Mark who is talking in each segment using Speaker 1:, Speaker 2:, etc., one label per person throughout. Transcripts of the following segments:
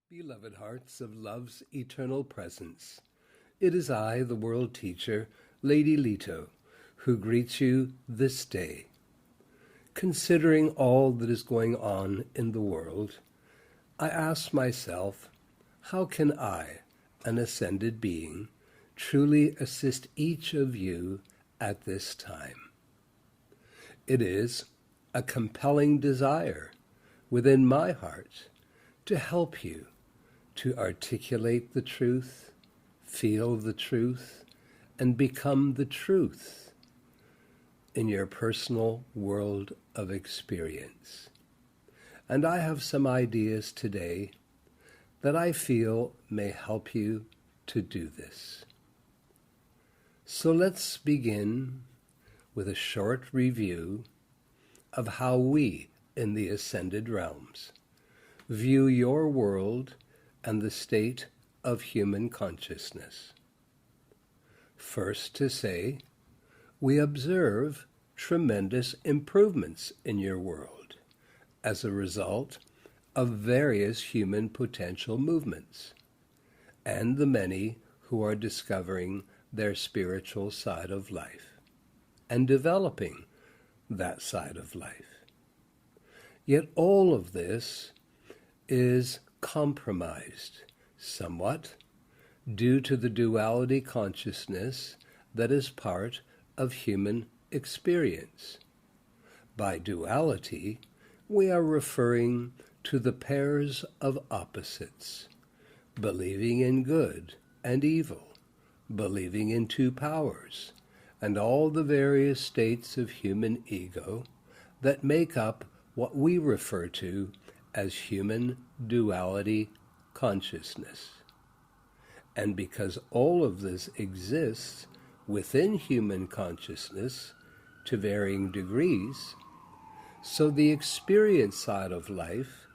Speaker 1: Beloved hearts of love's eternal presence, it is I, the world teacher, Lady Leto, who greets you this day. Considering all that is going on in the world, I ask myself, how can I, an ascended being, truly assist each of you at this time? It is a compelling desire within my heart to help you to articulate the truth, feel the truth, and become the truth in your personal world of experience. And I have some ideas today that I feel may help you to do this. So let's begin with a short review of how we in the ascended realms view your world and the state of human consciousness. First to say, we observe tremendous improvements in your world as a result of various human potential movements and the many who are discovering their spiritual side of life and developing that side of life. Yet all of this is compromised somewhat due to the duality consciousness that is part of human experience. By duality, we are referring to the pairs of opposites, believing in good and evil, believing in two powers, and all the various states of human ego that make up what we refer to as human duality consciousness. And because all of this exists within human consciousness to varying degrees, so the experience side of life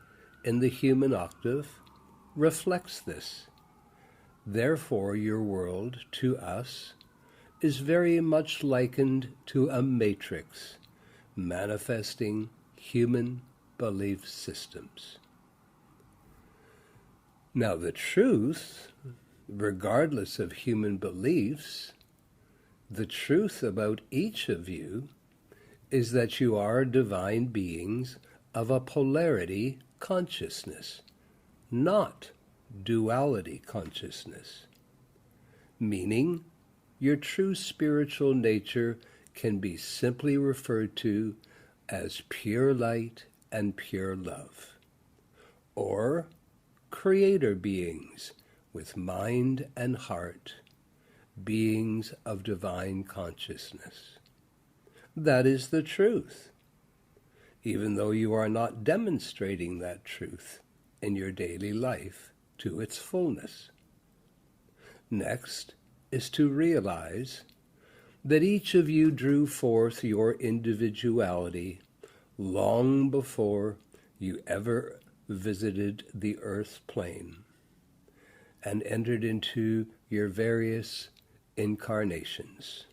Speaker 1: in the human octave reflects this. Therefore, your world to us is very much likened to a matrix manifesting human belief systems. Now, the truth, regardless of human beliefs, the truth about each of you is that you are divine beings of a polarity consciousness, not duality consciousness, meaning your true spiritual nature can be simply referred to as pure light and pure love, or creator beings with mind and heart, beings of divine consciousness. That is the truth, even though you are not demonstrating that truth in your daily life to its fullness. Next is to realize that each of you drew forth your individuality long before you ever visited the earth plane and entered into your various incarnations.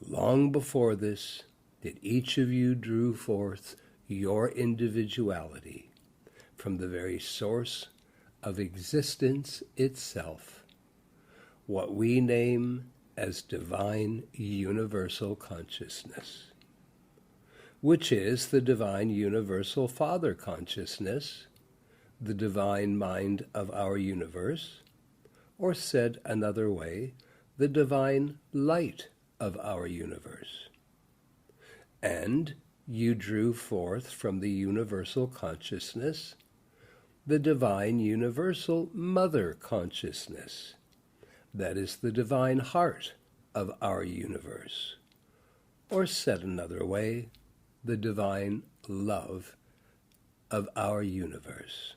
Speaker 1: Long before this, that each of you drew forth your individuality from the very source of existence itself, what we name as divine universal consciousness, which is the divine universal Father consciousness, the divine mind of our universe, or said another way, the divine light of our universe. And you drew forth from the universal consciousness the divine universal mother consciousness, that is the divine heart of our universe, or said another way, the divine love of our universe.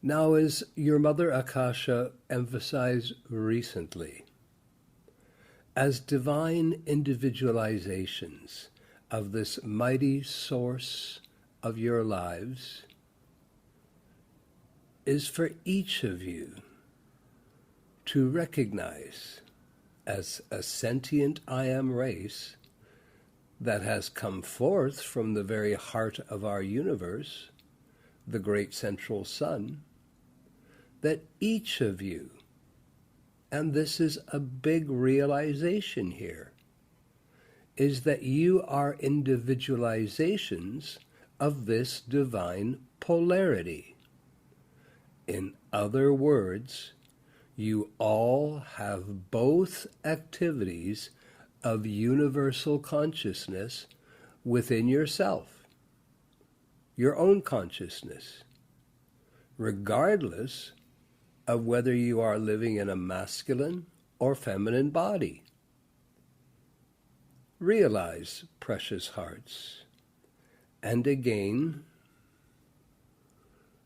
Speaker 1: Now, as your Mother Akasha emphasized recently, as divine individualizations of this mighty source of your lives, is for each of you to recognize as a sentient I am race that has come forth from the very heart of our universe, the great central sun, that each of you, and this is a big realization here, is that you are individualizations of this divine polarity. In other words, you all have both activities of universal consciousness within yourself, your own consciousness, regardless of whether you are living in a masculine or feminine body. Realize, precious hearts, and again,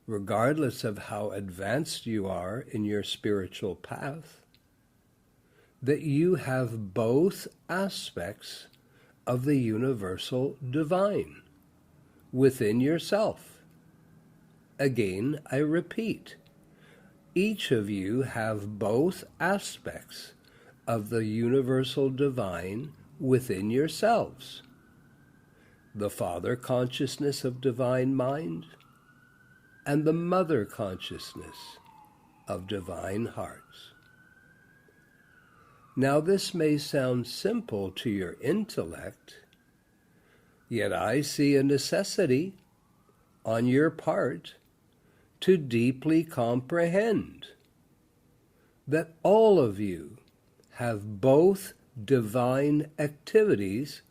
Speaker 1: regardless of how advanced you are in your spiritual path, that you have both aspects of the universal divine within yourself. Again, I repeat, each of you have both aspects of the universal divine within yourselves. The Father consciousness of divine mind and the Mother consciousness of divine hearts. Now this may sound simple to your intellect, yet I see a necessity on your part to deeply comprehend that all of you have both divine activities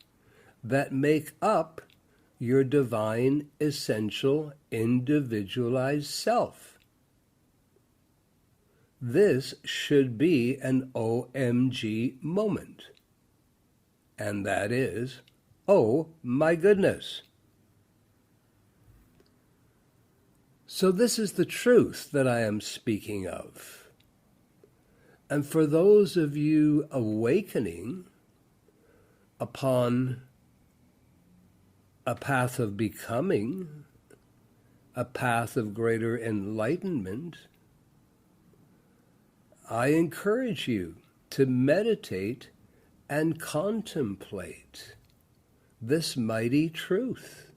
Speaker 1: that make up your divine, essential, individualized self. This should be an OMG moment. And that is, oh my goodness. So this is the truth that I am speaking of. And for those of you awakening upon a path of becoming, a path of greater enlightenment, I encourage you to meditate and contemplate this mighty truth,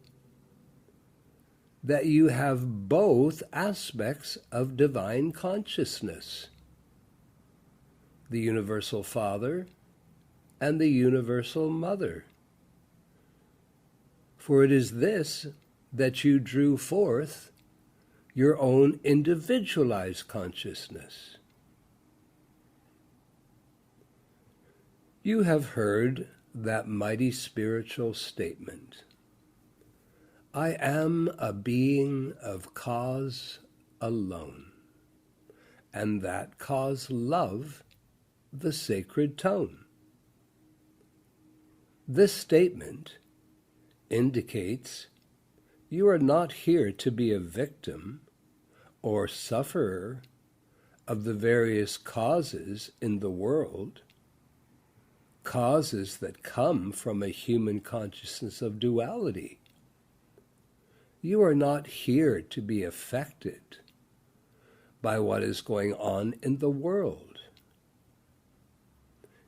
Speaker 1: that you have both aspects of divine consciousness, the Universal Father and the Universal Mother. For it is this that you drew forth your own individualized consciousness. You have heard that mighty spiritual statement, I am a being of cause alone, and that cause love, the sacred tone. This statement indicates you are not here to be a victim or sufferer of the various causes in the world, causes that come from a human consciousness of duality. You are not here to be affected by what is going on in the world.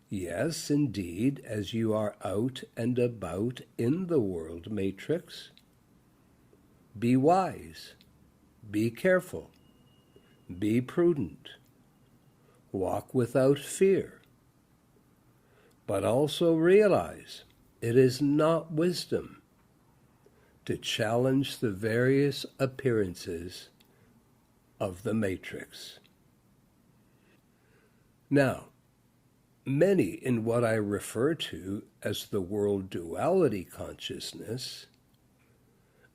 Speaker 1: Yes, indeed, as you are out and about in the world matrix, be wise, be careful, be prudent, walk without fear, but also realize it is not wisdom to challenge the various appearances of the matrix. Now, many in what I refer to as the world duality consciousness,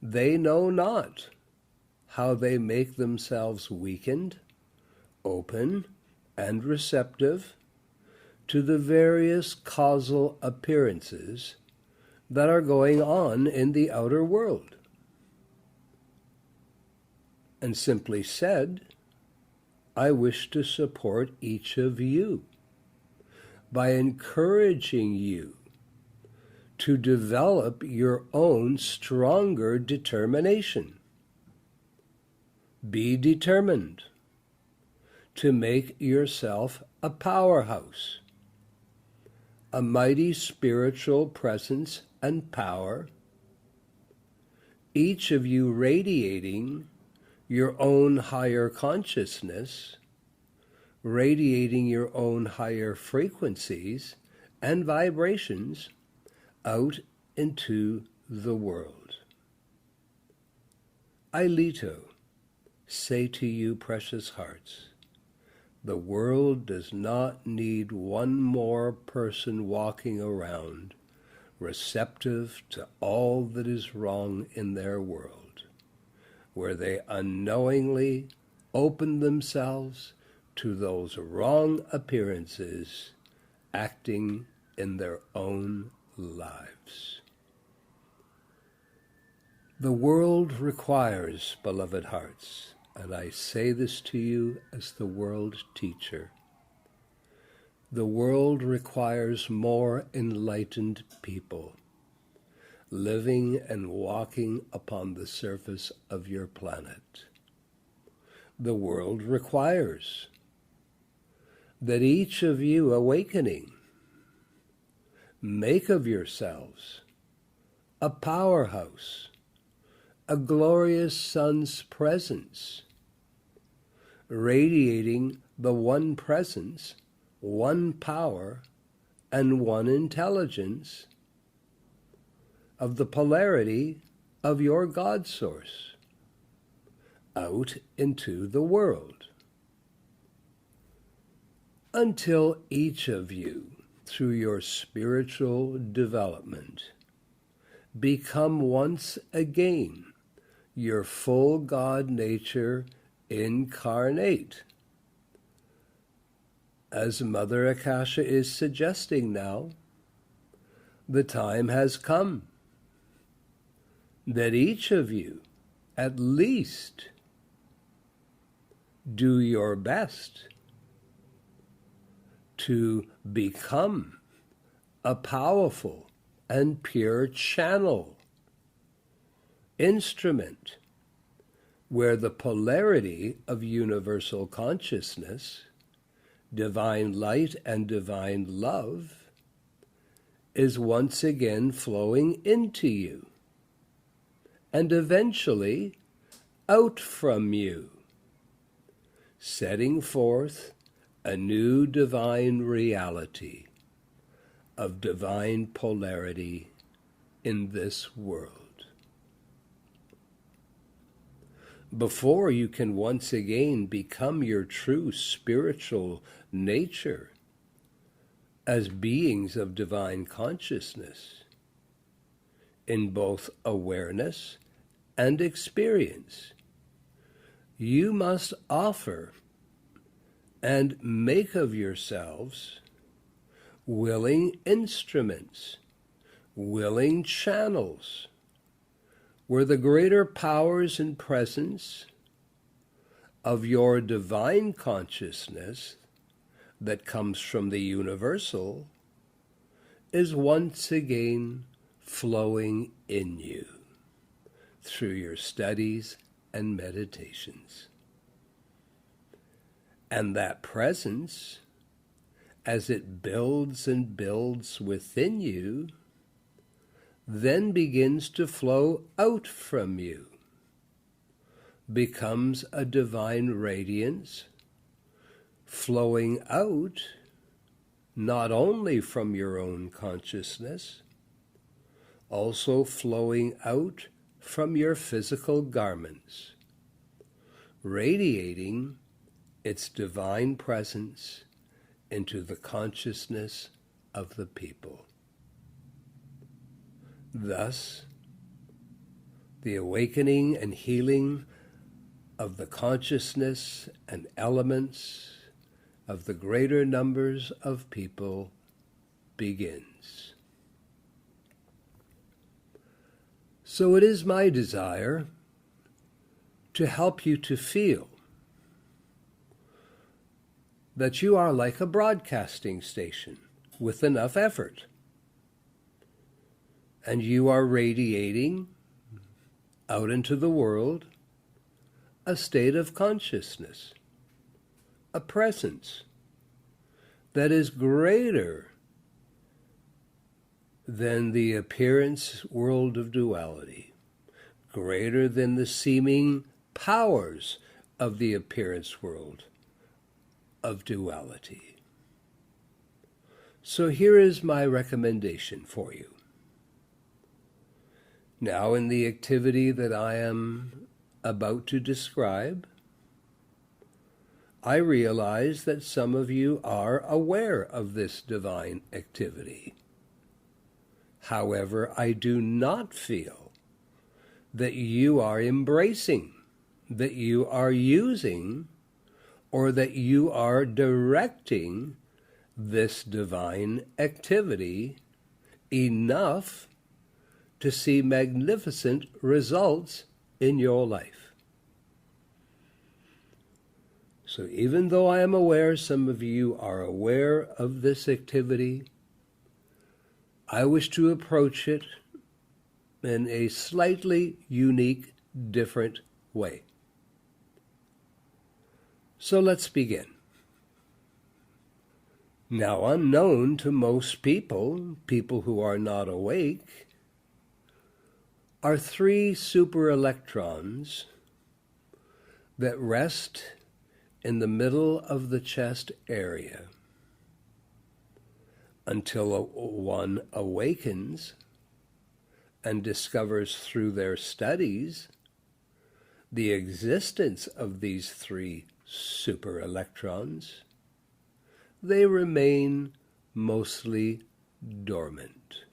Speaker 1: they know not how they make themselves weakened, open, and receptive to the various causal appearances that are going on in the outer world. And simply said, I wish to support each of you by encouraging you to develop your own stronger determination. Be determined to make yourself a powerhouse, a mighty spiritual presence and power, each of you radiating your own higher consciousness, radiating your own higher frequencies and vibrations out into the world. I, Leto, say to you, precious hearts, the world does not need one more person walking around receptive to all that is wrong in their world, where they unknowingly open themselves to those wrong appearances acting in their own lives. The world requires, beloved hearts, and I say this to you as the world teacher, the world requires more enlightened people living and walking upon the surface of your planet. The world requires that each of you awakening make of yourselves a powerhouse, a glorious sun's presence, radiating the one presence, one power, and one intelligence of the polarity of your God source out into the world, until each of you, through your spiritual development, become once again your full God nature incarnate. As Mother Akasha is suggesting now, the time has come that each of you at least do your best to become a powerful and pure channel, instrument, where the polarity of universal consciousness, divine light and divine love, is once again flowing into you, and eventually out from you, setting forth a new divine reality of divine polarity in this world. Before you can once again become your true spiritual nature as beings of divine consciousness in both awareness and experience, you must offer and make of yourselves willing instruments, willing channels, where the greater powers and presence of your divine consciousness that comes from the universal is once again flowing in you through your studies and meditations. And that presence, as it builds and builds within you, then begins to flow out from you, becomes a divine radiance, flowing out not only from your own consciousness, also flowing out from your physical garments, radiating its divine presence into the consciousness of the people. Thus, the awakening and healing of the consciousness and elements of the greater numbers of people begins. So it is my desire to help you to feel that you are like a broadcasting station with enough effort, and you are radiating out into the world a state of consciousness, a presence that is greater than the appearance world of duality, greater than the seeming powers of the appearance world of duality. So here is my recommendation for you. Now, in the activity that I am about to describe, I realize that some of you are aware of this divine activity. However, I do not feel that you are embracing, that you are using, or that you are directing this divine activity enough to see magnificent results in your life. So even though I am aware some of you are aware of this activity, I wish to approach it in a slightly unique, different way. So let's begin. Now, unknown to most people, people who are not awake, are three superelectrons that rest in the middle of the chest area until one awakens and discovers through their studies the existence of these three superelectrons. They remain mostly dormant.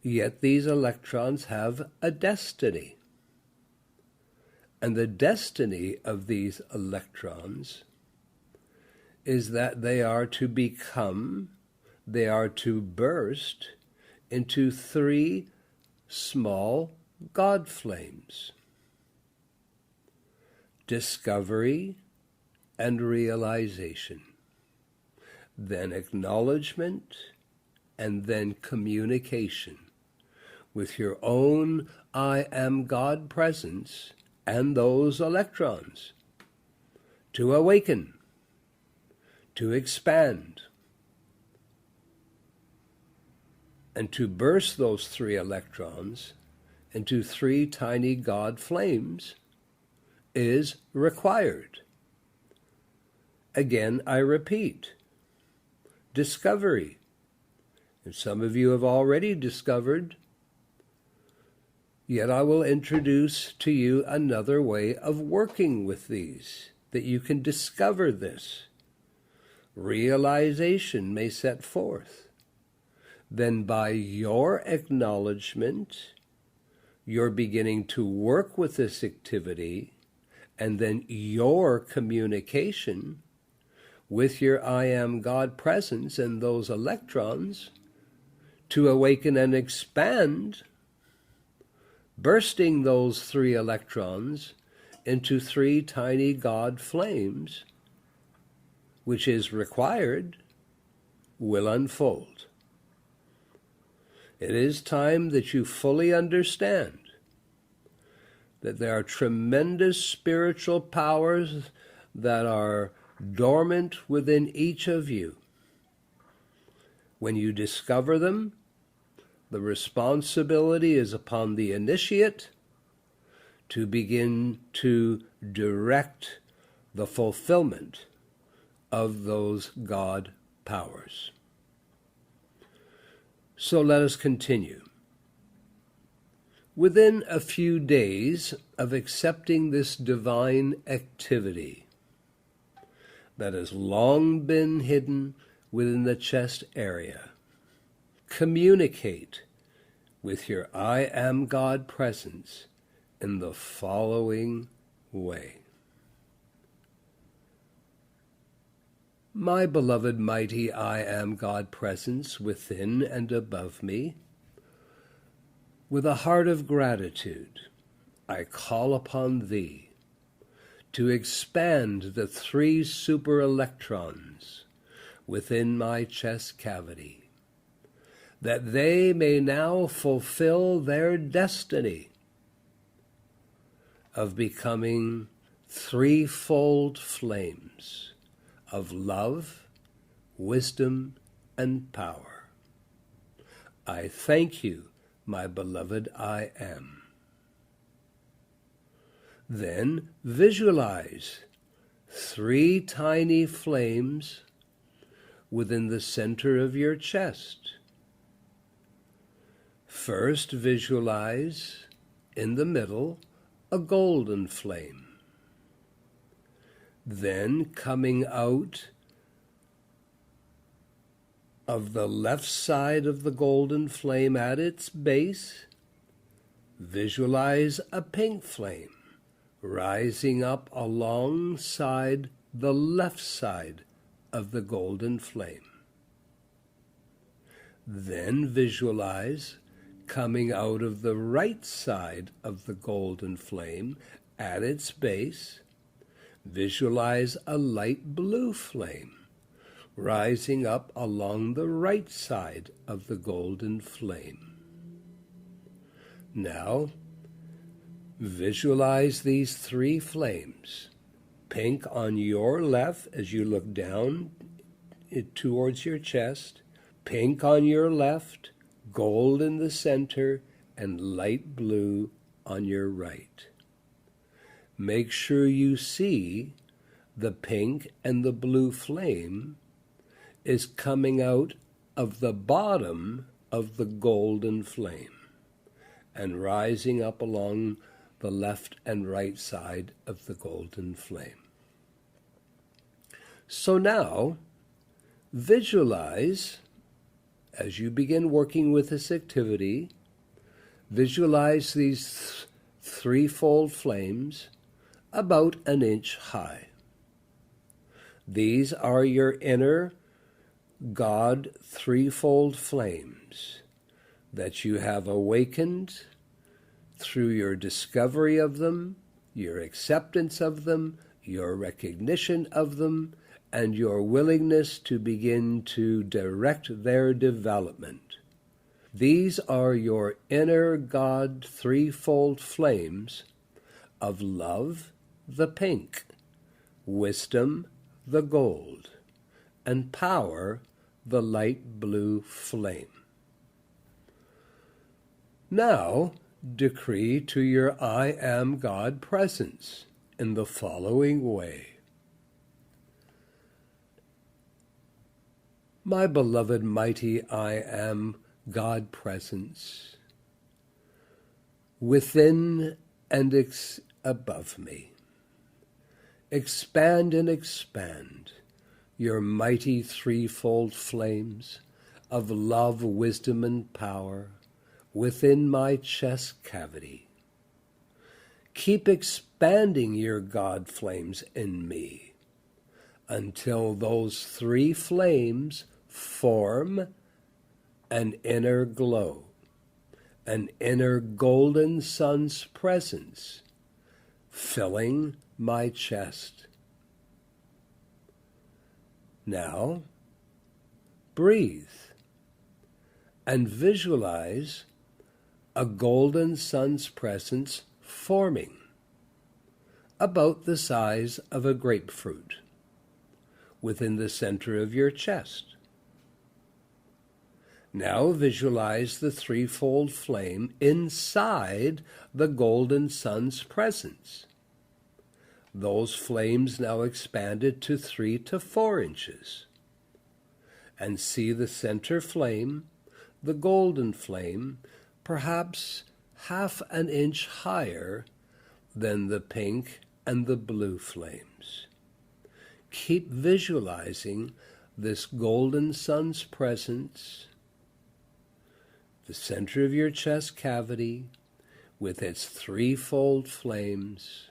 Speaker 1: Yet these electrons have a destiny. And the destiny of these electrons is that they are to burst into three small God flames: discovery and realization, then acknowledgement, and then communication with your own I am God presence and those electrons, to awaken, to expand, and to burst those three electrons into three tiny God flames is required. Again, I repeat, discovery. And some of you have already discovered, yet I will introduce to you another way of working with these, that you can discover this. Realization may set forth. Then by your acknowledgement, you're beginning to work with this activity, and then your communication with your I am God presence and those electrons to awaken and expand, bursting those three electrons into three tiny God flames, which is required, will unfold. It is time that you fully understand that there are tremendous spiritual powers that are dormant within each of you. When you discover them, the responsibility is upon the initiate to begin to direct the fulfillment of those God powers. So let us continue. Within a few days of accepting this divine activity that has long been hidden within the chest area, communicate with your I am God presence in the following way. My beloved mighty I am God presence within and above me, with a heart of gratitude, I call upon thee to expand the three superelectrons within my chest cavity, that they may now fulfill their destiny of becoming threefold flames of love, wisdom, and power. I thank you, my beloved I am. Then visualize 3 tiny flames within the center of your chest. First, visualize in the middle a golden flame. Then, coming out of the left side of the golden flame at its base, visualize a pink flame rising up alongside the left side of the golden flame. Then visualize coming out of the right side of the golden flame at its base, visualize a light blue flame rising up along the right side of the golden flame. Now, visualize these 3 flames, pink on your left as you look down towards your chest, pink on your left, gold in the center, and light blue on your right. Make sure you see the pink and the blue flame is coming out of the bottom of the golden flame and rising up along the left and right side of the golden flame. So now, visualize, as you begin working with this activity, visualize these threefold flames about an inch high. These are your inner God threefold flames that you have awakened through your discovery of them, your acceptance of them, your recognition of them, and your willingness to begin to direct their development. These are your inner God threefold flames of love, the pink, wisdom, the gold, and power, the light blue flame. Now, decree to your I Am God presence in the following way. My beloved mighty I Am God presence, within and above me, expand and expand your mighty threefold flames of love, wisdom, and power within my chest cavity. Keep expanding your God flames in me until those 3 flames form an inner glow, an inner golden sun's presence filling my chest. Now, breathe and visualize a golden sun's presence forming about the size of a grapefruit within the center of your chest. Now visualize the threefold flame inside the golden sun's presence. Those flames now expanded to 3 to 4 inches. And see the center flame, the golden flame, perhaps half an inch higher than the pink and the blue flames. Keep visualizing this golden sun's presence, the center of your chest cavity with its threefold flames,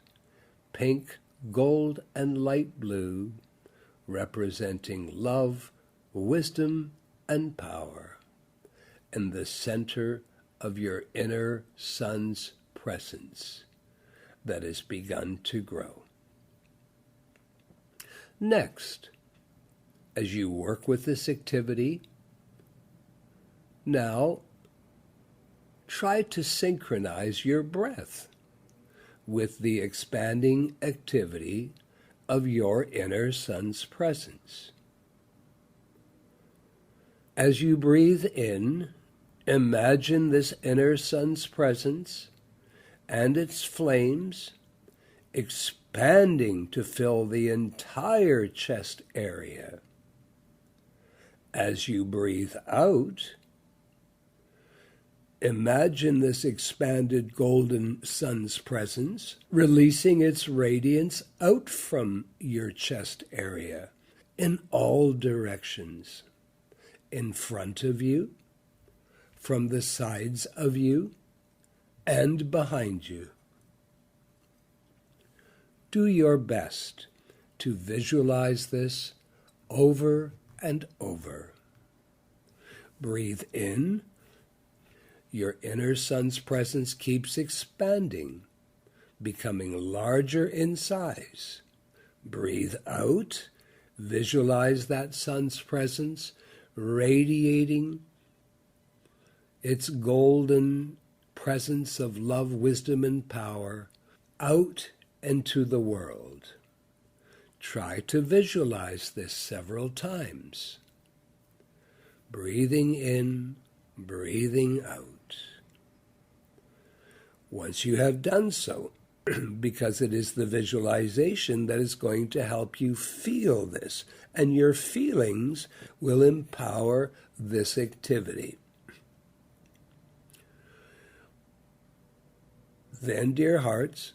Speaker 1: pink, gold, and light blue, representing love, wisdom, and power, in the center of your inner sun's presence that has begun to grow. Next, as you work with this activity, now try to synchronize your breath with the expanding activity of your inner sun's presence. As you breathe in, imagine this inner sun's presence and its flames expanding to fill the entire chest area. As you breathe out, imagine this expanded golden sun's presence releasing its radiance out from your chest area in all directions, in front of you, from the sides of you, and behind you. Do your best to visualize this over and over. Breathe in. Your inner sun's presence keeps expanding, becoming larger in size. Breathe out. Visualize that sun's presence radiating its golden presence of love, wisdom, and power out into the world. Try to visualize this several times. Breathing in, breathing out. Once you have done so, because it is the visualization that is going to help you feel this, and your feelings will empower this activity. Then, dear hearts,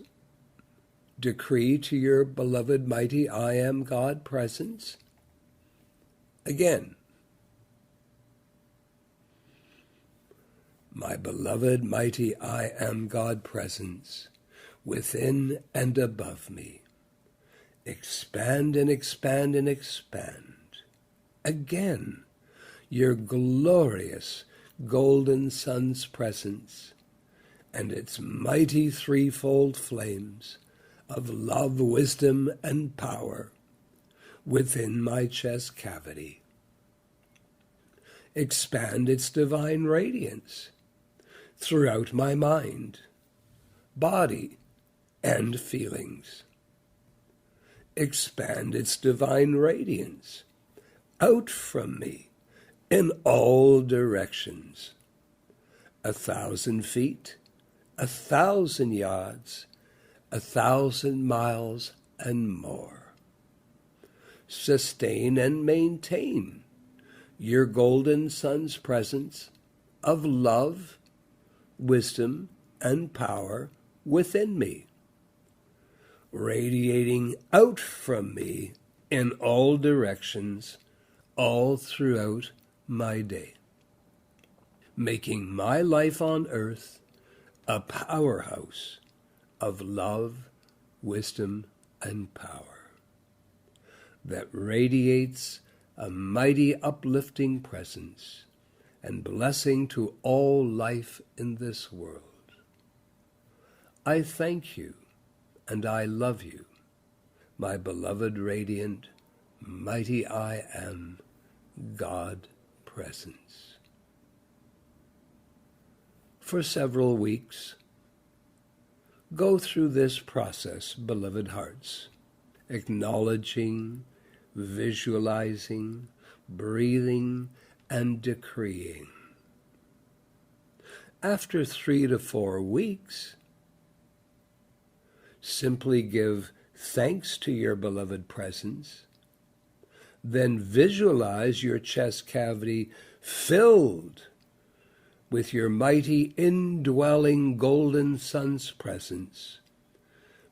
Speaker 1: decree to your beloved mighty I Am God presence. Again, my beloved mighty I Am God presence, within and above me, expand and expand and expand. Again, your glorious golden sun's presence and its mighty threefold flames of love, wisdom, and power within my chest cavity. Expand its divine radiance throughout my mind, body, and feelings. Expand its divine radiance out from me in all directions, 1,000 feet, 1,000 yards, 1,000 miles, and more. Sustain and maintain your golden sun's presence of love, wisdom, and power within me, radiating out from me in all directions, all throughout my day, making my life on earth a powerhouse of love, wisdom, and power that radiates a mighty uplifting presence and blessing to all life in this world. I thank you and I love you, my beloved, radiant, mighty I Am God presence. For several weeks, go through this process, beloved hearts, acknowledging, visualizing, breathing, and decreeing. After 3 to 4 weeks, simply give thanks to your beloved presence, then visualize your chest cavity filled with your mighty indwelling golden sun's presence,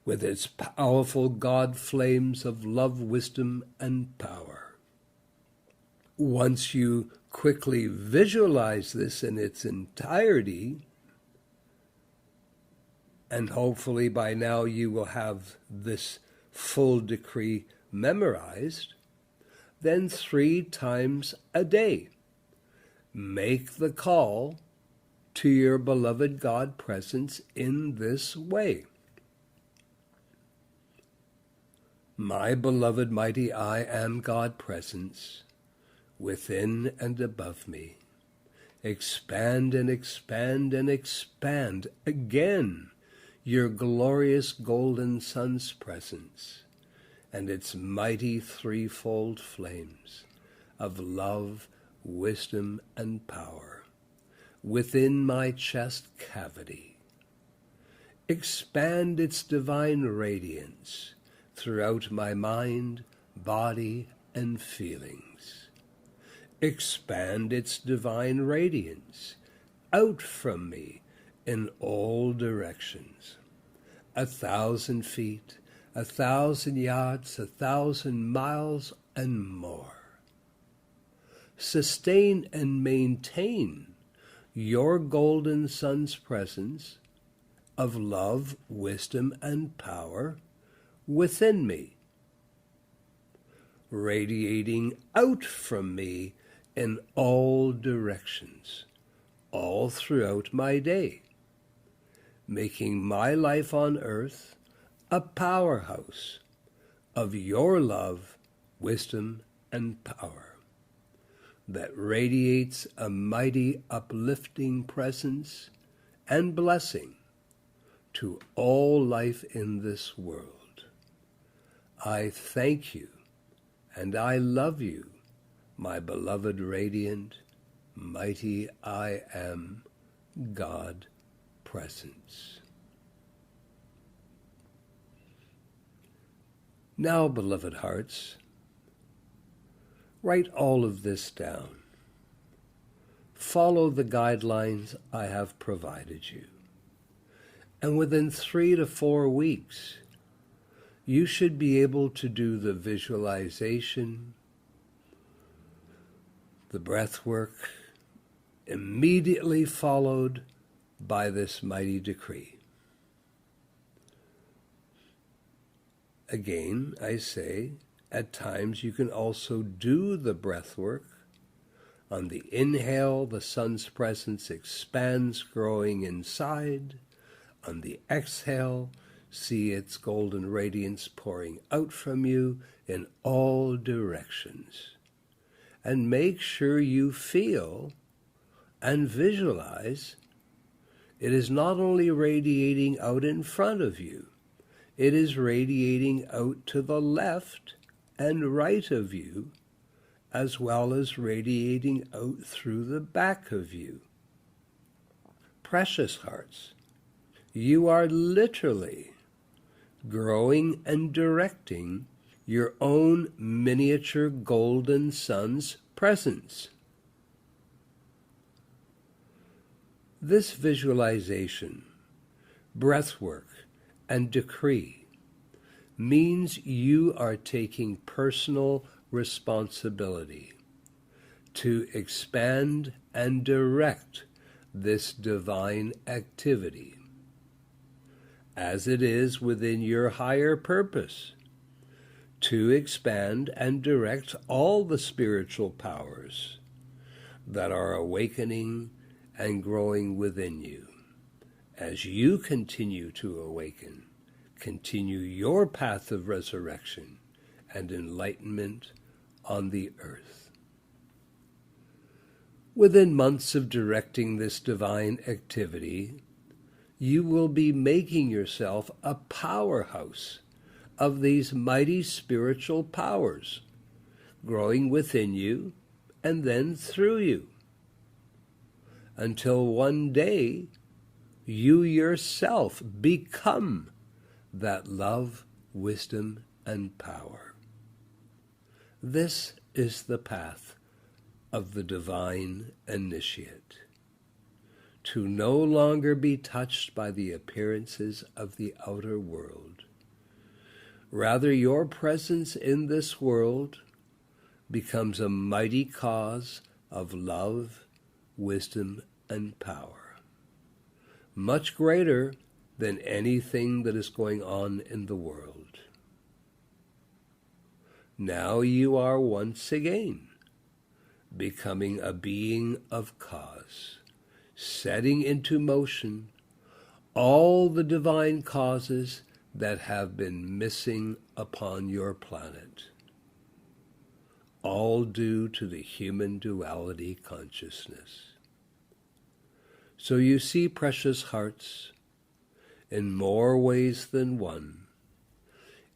Speaker 1: with its powerful God flames of love, wisdom, and power. Once you quickly visualize this in its entirety, and hopefully by now you will have this full decree memorized, then 3 times a day, make the call to your beloved God presence in this way. My beloved mighty I Am God presence, within and above me, expand and expand and expand again your glorious golden sun's presence and its mighty threefold flames of love, wisdom, and power within my chest cavity. expand its divine radiance throughout my mind, body, and feelings. Expand its divine radiance out from me in all directions. 1,000 feet, 1,000 yards, 1,000 miles, and more. Sustain and maintain your golden sun's presence of love, wisdom, and power within me, radiating out from me in all directions, all throughout my day, making my life on earth a powerhouse of your love, wisdom, and power that radiates a mighty uplifting presence and blessing to all life in this world. I thank you and I love you, my beloved radiant, mighty I am God presence. Now, beloved hearts, write all of this down. Follow the guidelines I have provided you. And within 3 to 4 weeks, you should be able to do the visualization, the breath work, immediately followed by this mighty decree. Again, I say, at times you can also do the breath work. On the inhale, the sun's presence expands, growing inside. On the exhale, see its golden radiance pouring out from you in all directions. And make sure you feel and visualize it is not only radiating out in front of you, it is radiating out to the left and right of you, as well as radiating out through the back of you. Precious hearts, you are literally growing and directing your own miniature golden sun's presence. This visualization, breath work, and decree means you are taking personal responsibility to expand and direct this divine activity, as it is within your higher purpose, to expand and direct all the spiritual powers that are awakening and growing within you. As you continue to awaken, continue your path of resurrection and enlightenment on the earth. Within months of directing this divine activity, you will be making yourself a powerhouse of these mighty spiritual powers, growing within you and then through you, until one day you yourself become that love, wisdom, and power. This is the path of the divine initiate, to no longer be touched by the appearances of the outer world. Rather, your presence in this world becomes a mighty cause of love, wisdom, and power, much greater than anything that is going on in the world. Now you are once again becoming a being of cause, setting into motion all the divine causes that have been missing upon your planet, all due to the human duality consciousness. So you see, precious hearts, in more ways than one,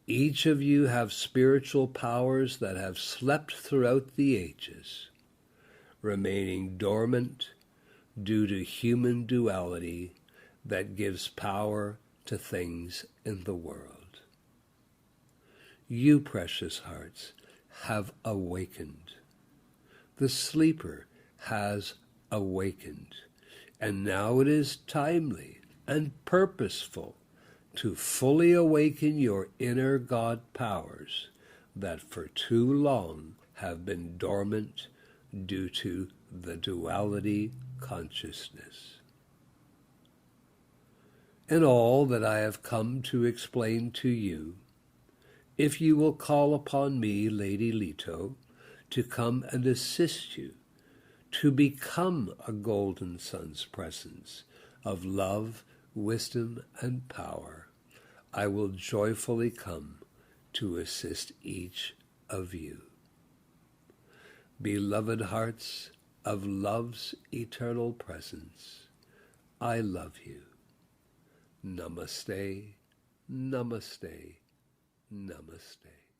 Speaker 1: each of you have spiritual powers that have slept throughout the ages, remaining dormant due to human duality that gives power to things in the world. You, precious hearts, have awakened. The sleeper has awakened, and now it is timely and purposeful to fully awaken your inner God powers that for too long have been dormant due to the duality consciousness. In all that I have come to explain to you, if you will call upon me, Lady Leto, to come and assist you to become a golden sun's presence of love, wisdom, and power, I will joyfully come to assist each of you. Beloved hearts of love's eternal presence, I love you. Namaste, namaste, namaste.